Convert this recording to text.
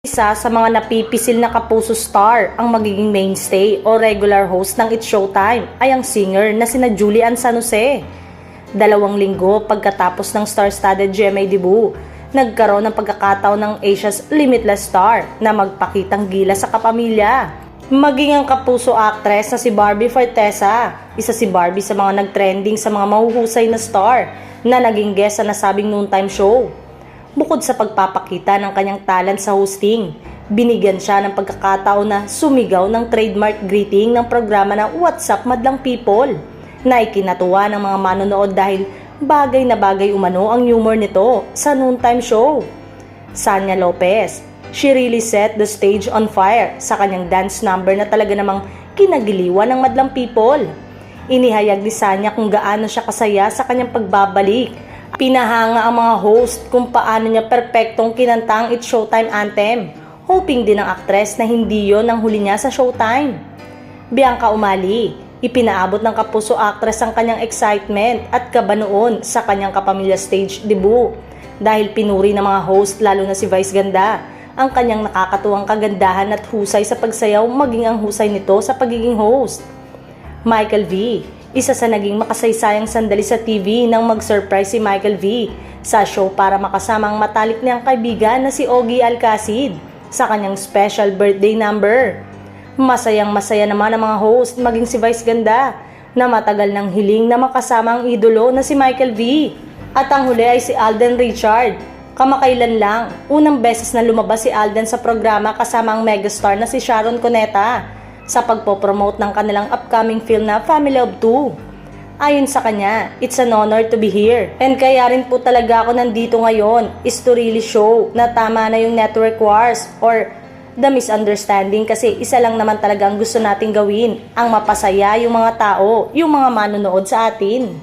Isa sa mga napipisil na kapuso star ang magiging mainstay o regular host ng It's Showtime ay ang singer na sina Julian San Jose. 2 linggo pagkatapos ng star-studded GMA debut, nagkaroon ng pagkakataon ng Asia's Limitless Star na magpakitang gila sa kapamilya. Maging ang kapuso actress na si Barbie Fortesa, isa si Barbie sa mga nagtrending sa mga mahuhusay na star na naging guest sa nasabing noontime show. Bukod sa pagpapakita ng kanyang talent sa hosting, binigyan siya ng pagkakataon na sumigaw ng trademark greeting ng programa na What's Up Madlang People, na ikinatuwa ng mga manonood dahil bagay na bagay umano ang humor nito sa noontime show. Sanya Lopez, she really set the stage on fire sa kanyang dance number na talaga namang kinagiliwan ng madlang people. Inihayag ni Sanya kung gaano siya kasaya sa kanyang pagbabalik. Pinahanga ang mga host kung paano niya perpektong kinanta ang It's Showtime anthem, hoping din ng aktres na hindi yon ang huli niya sa Showtime. Bianca Umali, ipinaabot ng kapuso actress ang kanyang excitement at kaba noon sa kanyang kapamilya stage debut dahil pinuri ng mga host lalo na si Vice Ganda ang kanyang nakakatuwang kagandahan at husay sa pagsayaw maging ang husay nito sa pagiging host. Michael V, isa sa naging makasaysayang sandali sa TV nang mag-surprise si Michael V sa show para makasama ang matalik niyang kaibigan na si Ogie Alcacid sa kanyang special birthday number. Masayang masaya naman ang mga host maging si Vice Ganda na matagal nang hiling na makasama ang idolo na si Michael V. At ang huli ay si Alden Richard. Kamakailan lang, unang beses na lumabas si Alden sa programa kasama ang megastar na si Sharon Cuneta sa pagpopromote ng kanilang upcoming film na Family of Two. Ayon sa kanya, it's an honor to be here. And kaya rin po talaga ako nandito ngayon is to really show na tama na yung network wars or the misunderstanding kasi isa lang naman talaga ang gusto nating gawin, ang mapasaya yung mga tao, yung mga manonood sa atin.